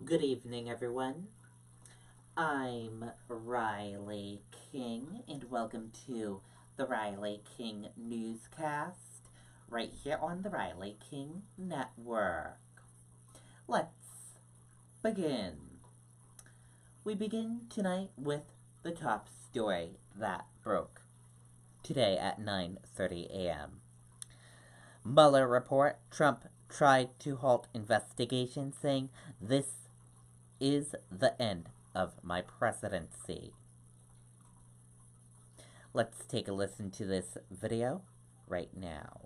Good evening, everyone. I'm Riley King, and welcome to the Riley King Newscast, right here on the Riley King Network. Let's begin. We begin tonight with the top story that broke today at 9:30 a.m. Mueller report: Trump tried to halt investigation, saying this is the end of my presidency. Let's take a listen to this video right now.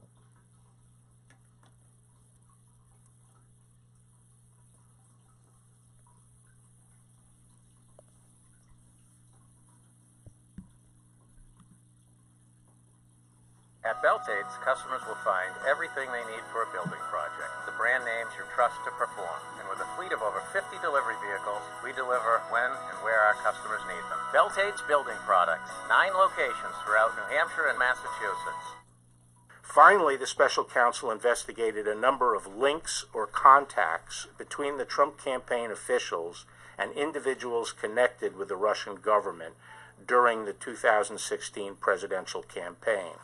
At Beltade's, customers will find everything they need for a building project. The brand names you trust to perform. And with a fleet of over 50 delivery vehicles, we deliver when and where our customers need them. Beltade's Building Products. 9 locations throughout New Hampshire and Massachusetts. Finally, the special counsel investigated a number of links or contacts between the Trump campaign officials and individuals connected with the Russian government during the 2016 presidential campaign.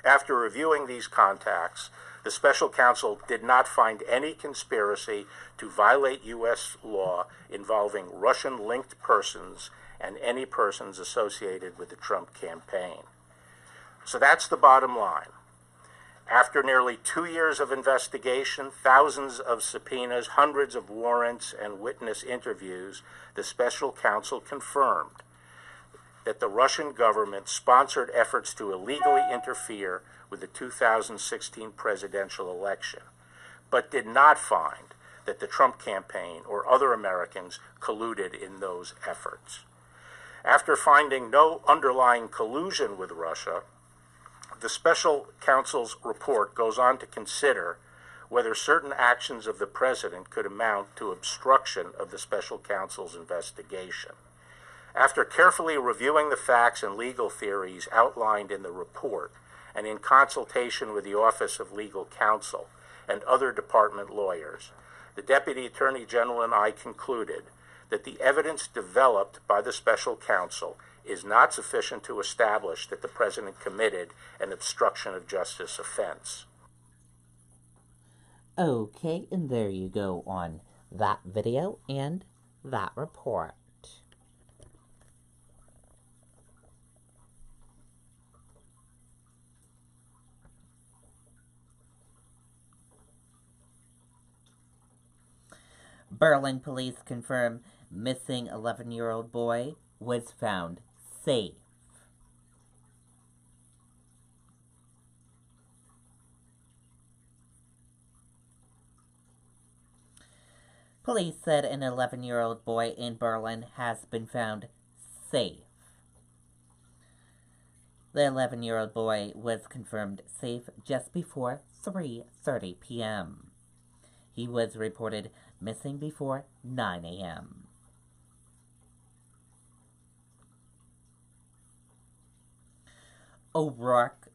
After reviewing these contacts, the special counsel did not find any conspiracy to violate U.S. law involving Russian-linked persons and any persons associated with the Trump campaign. So that's the bottom line. After nearly 2 years of investigation, thousands of subpoenas, hundreds of warrants, and witness interviews, the special counsel confirmed that the Russian government sponsored efforts to illegally interfere with the 2016 presidential election, but did not find that the Trump campaign or other Americans colluded in those efforts. After finding no underlying collusion with Russia, the special counsel's report goes on to consider whether certain actions of the president could amount to obstruction of the special counsel's investigation. After carefully reviewing the facts and legal theories outlined in the report, and in consultation with the Office of Legal Counsel and other department lawyers, the Deputy Attorney General and I concluded that the evidence developed by the special counsel is not sufficient to establish that the president committed an obstruction of justice offense. Okay, and there you go on that video and that report. Berlin police confirm missing 11-year-old boy was found safe. Police said an 11-year-old boy in Berlin has been found safe. The 11-year-old boy was confirmed safe just before 3:30 p.m. He was reported missing before 9 a.m. O'Rourke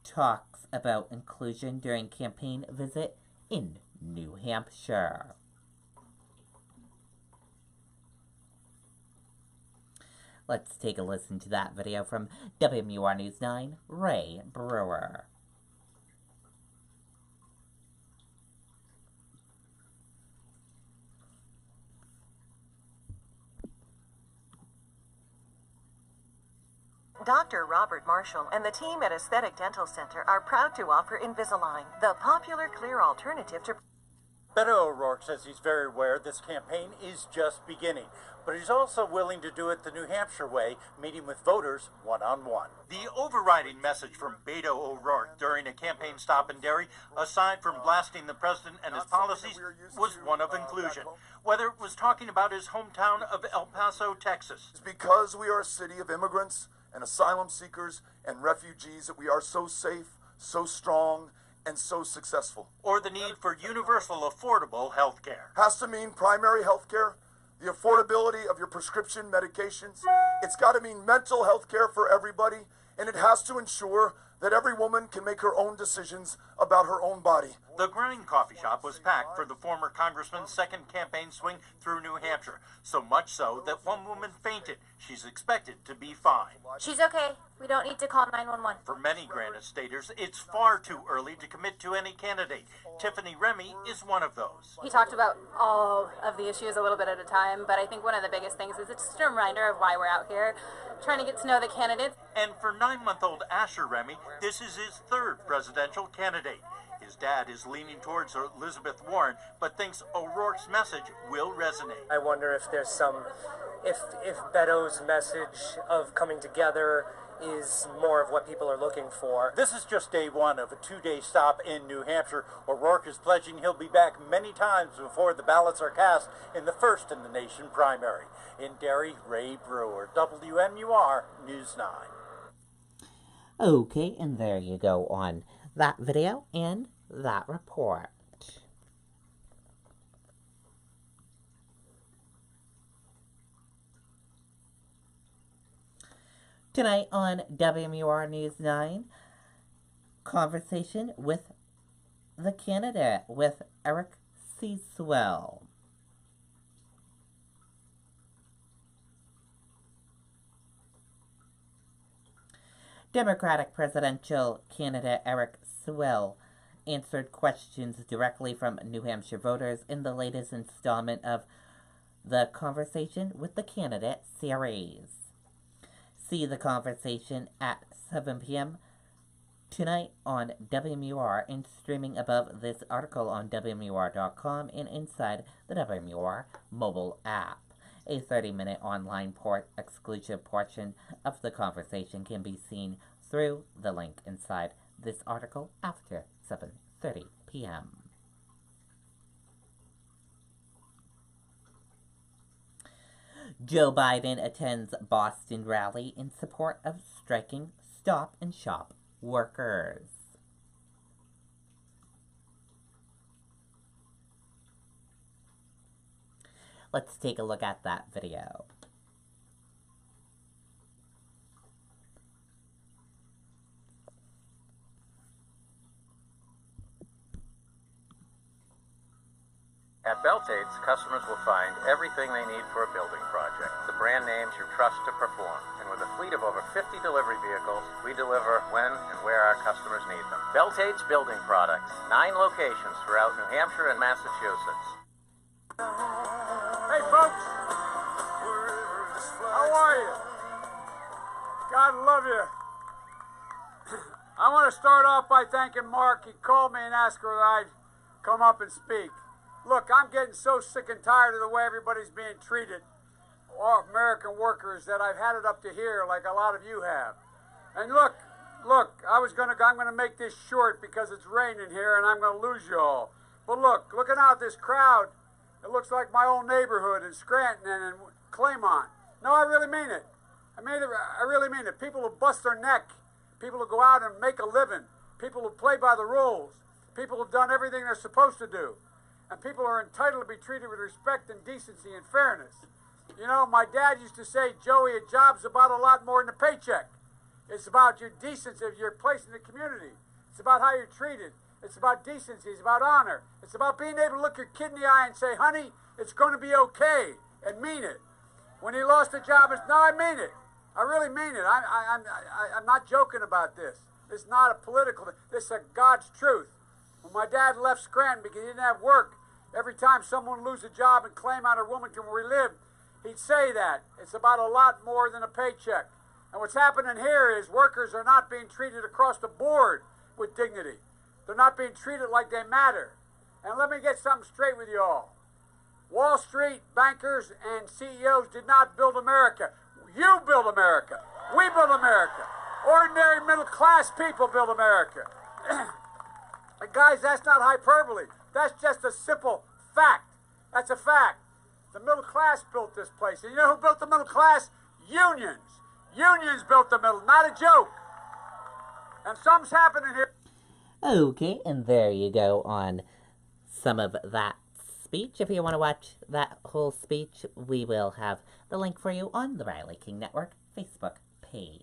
talks about inclusion during campaign visit in New Hampshire. Let's take a listen to that video from WMUR News 9, Ray Brewer. Dr. Robert Marshall and the team at Aesthetic Dental Center are proud to offer Invisalign, the popular clear alternative to... Beto O'Rourke says he's very aware this campaign is just beginning, but he's also willing to do it the New Hampshire way, meeting with voters one-on-one. The overriding message from Beto O'Rourke during a campaign stop in Derry, aside from blasting the president and his policies, was one of inclusion. Whether it was talking about his hometown of El Paso, Texas. It's because we are a city of immigrants and asylum seekers and refugees that we are so safe, so strong, and so successful. Or the need for universal, affordable health care. Has to mean primary health care, the affordability of your prescription medications. It's got to mean mental health care for everybody, and it has to ensure that every woman can make her own decisions about her own body. The Grind coffee shop was packed for the former congressman's second campaign swing through New Hampshire, so much so that one woman fainted. She's expected to be fine. She's okay. We don't need to call 911. For many Granite Staters, it's far too early to commit to any candidate. Tiffany Remy is one of those. He talked about all of the issues a little bit at a time, but I think one of the biggest things is it's just a reminder of why we're out here, trying to get to know the candidates. And for 9-month-old Asher Remy, this is his third presidential candidate. His dad is leaning towards Elizabeth Warren, but thinks O'Rourke's message will resonate. I wonder if there's if Beto's message of coming together is more of what people are looking for. This is just day one of a 2-day stop in New Hampshire. O'Rourke is pledging he'll be back many times before the ballots are cast in the first in the nation primary. In Derry, Ray Brewer, WMUR News 9. Okay, and there you go on that video and that report. Tonight on WMUR News 9, conversation with the candidate, with Eric Seaswell. Democratic presidential candidate Eric Sewell answered questions directly from New Hampshire voters in the latest installment of the Conversation with the Candidate series. See the conversation at 7 p.m. tonight on WMUR and streaming above this article on WMUR.com and inside the WMUR mobile app. A 30-minute online exclusive portion of the conversation can be seen through the link inside this article after 7:30 p.m. Joe Biden attends Boston rally in support of striking Stop and Shop workers. Let's take a look at that video. At Beltade's, customers will find everything they need for a building project. The brand names you trust to perform. And with a fleet of over 50 delivery vehicles, we deliver when and where our customers need them. Beltade's Building Products. 9 locations throughout New Hampshire and Massachusetts. Hey, folks. How are you? God love you. I want to start off by thanking Mark. He called me and asked whether I'd come up and speak. Look, I'm getting so sick and tired of the way everybody's being treated, all American workers, that I've had it up to here like a lot of you have. And look, I'm gonna make this short because it's raining here and I'm gonna lose you all. But looking out this crowd, it looks like my old neighborhood in Scranton and in Claymont. No, I really mean it. I really mean it. People who bust their neck, people who go out and make a living, people who play by the rules, people who've done everything they're supposed to do. And people are entitled to be treated with respect and decency and fairness. You know, my dad used to say, Joey, a job's about a lot more than a paycheck. It's about your decency of your place in the community. It's about how you're treated. It's about decency. It's about honor. It's about being able to look your kid in the eye and say, honey, it's going to be okay, and mean it. When he lost a job, no, I mean it. I really mean it. I'm not joking about this. It's not a political thing. This is God's truth. When my dad left Scranton because he didn't have work, every time someone lose a job and claim out a woman can relive, he'd say that. It's about a lot more than a paycheck. And what's happening here is workers are not being treated across the board with dignity. They're not being treated like they matter. And let me get something straight with you all. Wall Street bankers and CEOs did not build America. You build America. We build America. Ordinary middle-class people build America. And guys, that's not hyperbole. That's just a simple fact. That's a fact. The middle class built this place. And you know who built the middle class? Unions. Unions built the middle. Not a joke. And something's happening here. Okay, and there you go on some of that speech. If you want to watch that whole speech, we will have the link for you on the Riley King Network Facebook page.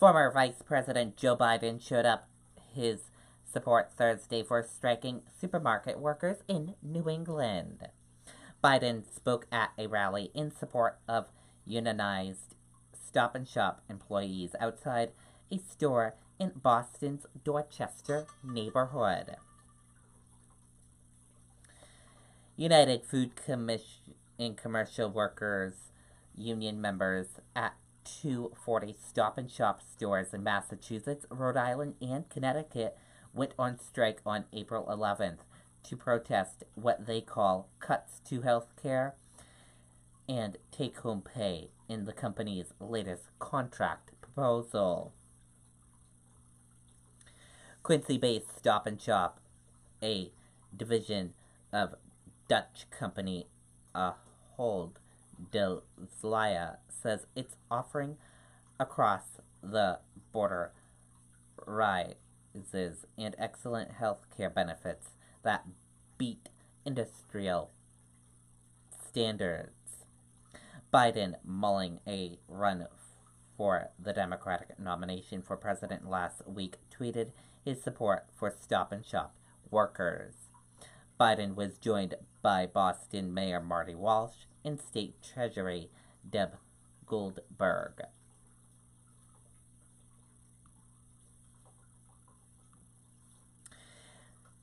Former Vice President Joe Biden showed up his support Thursday for striking supermarket workers in New England. Biden spoke at a rally in support of unionized Stop and Shop employees outside a store in Boston's Dorchester neighborhood. United Food Commission and Commercial Workers Union members at 240 Stop and Shop stores in Massachusetts, Rhode Island, and Connecticut went on strike on April 11th to protest what they call cuts to health care and take-home pay in the company's latest contract proposal. Quincy-based Stop and Shop, a division of Dutch company Ahold Delhaize, says it's offering across the border rises and excellent health care benefits that beat industrial standards. Biden, mulling a run for the Democratic nomination for president last week, tweeted his support for Stop and Shop workers. Biden was joined by Boston Mayor Marty Walsh and State Treasury Deb Goldberg.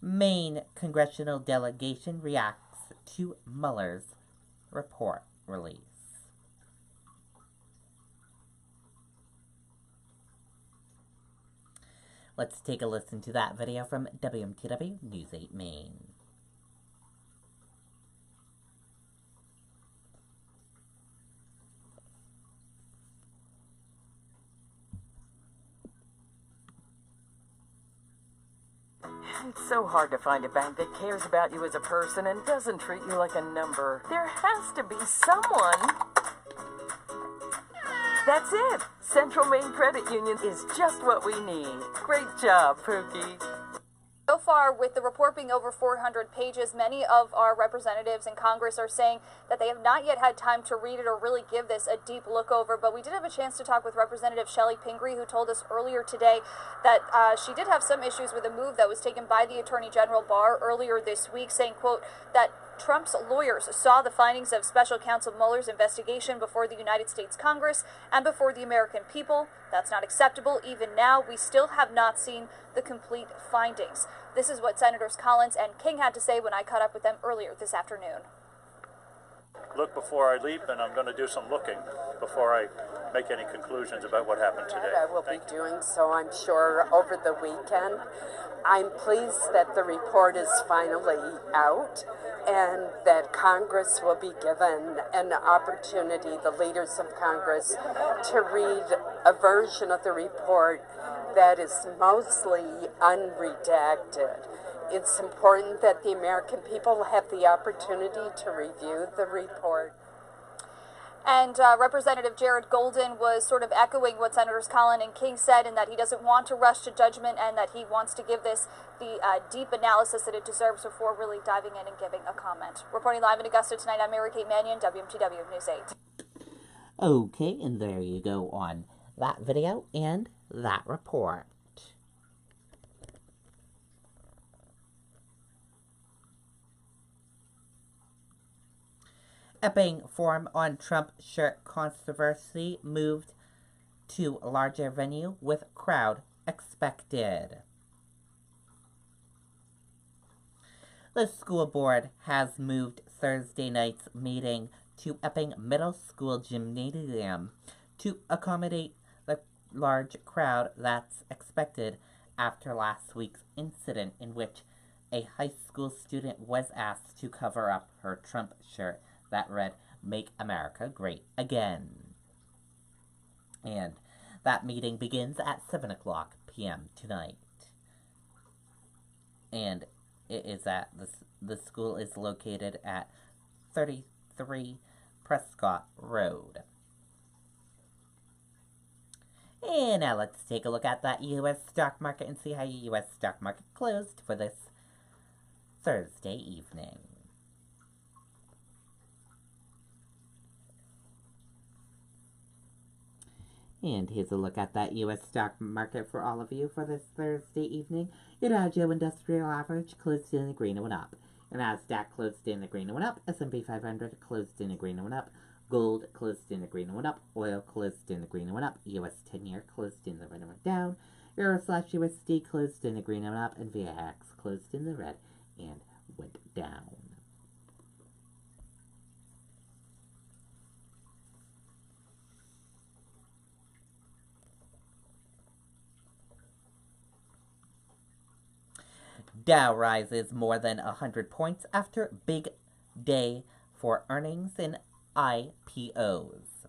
Maine congressional delegation reacts to Mueller's report release. Let's take a listen to that video from WMTW News 8 Maine. It's so hard to find a bank that cares about you as a person and doesn't treat you like a number. There has to be someone. That's it. Central Maine Credit Union is just what we need. Great job, Pookie. So far, with the report being over 400 pages, many of our representatives in Congress are saying that they have not yet had time to read it or really give this a deep look over. But we did have a chance to talk with Representative Shelley Pingree, who told us earlier today that she did have some issues with a move that was taken by the Attorney General Barr earlier this week, saying, quote, that Trump's lawyers saw the findings of Special Counsel Mueller's investigation before the United States Congress and before the American people. That's not acceptable. Even now, we still have not seen the complete findings. This is what Senators Collins and King had to say when I caught up with them earlier this afternoon. Look before I leap, and I'm going to do some looking before I make any conclusions about what happened today. I will be doing so, I'm sure, over the weekend. I'm pleased that the report is finally out and that Congress will be given an opportunity, the leaders of Congress, to read a version of the report that is mostly unredacted. It's important that the American people have the opportunity to review the report. And Representative Jared Golden was sort of echoing what Senators Collins and King said, in that he doesn't want to rush to judgment and that he wants to give this the deep analysis that it deserves before really diving in and giving a comment. Reporting live in Augusta tonight, I'm Mary Kate Mannion, WMTW News 8. Okay, and there you go on that video and that report. Epping forum on Trump shirt controversy moved to larger venue with crowd expected. The school board has moved Thursday night's meeting to Epping Middle School Gymnasium to accommodate the large crowd that's expected after last week's incident in which a high school student was asked to cover up her Trump shirt that read, "Make America Great Again." And that meeting begins at 7 o'clock p.m. tonight. And it is at, the school is located at 33 Prescott Road. And now let's take a look at that U.S. stock market and see how your U.S. stock market closed for this Thursday evening. And here's a look at that U.S. stock market for all of you for this Thursday evening. Your Dow Jones Industrial Average closed in the green and went up. Your Nasdaq closed in the green and went up. S&P 500 closed in the green and went up. Gold closed in the green and went up. Oil closed in the green and went up. U.S. 10-year closed in the red and went down. Euro/USD closed in the green and went up. And VIX closed in the red and went down. Dow rises more than 100 points after big day for earnings and IPOs.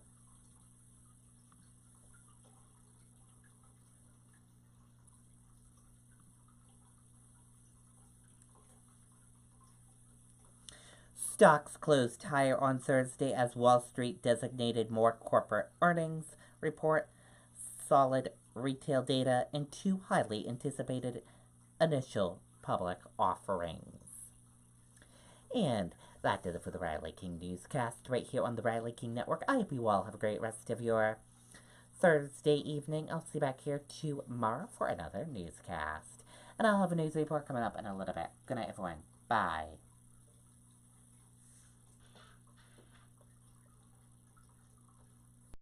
Stocks closed higher on Thursday as Wall Street designated more corporate earnings report, solid retail data, and two highly anticipated initial public offerings. And that did it for the Riley King Newscast right here on the Riley King Network. I hope you all have a great rest of your Thursday evening. I'll see you back here tomorrow for another newscast. And I'll have a news report coming up in a little bit. Good night, everyone. Bye.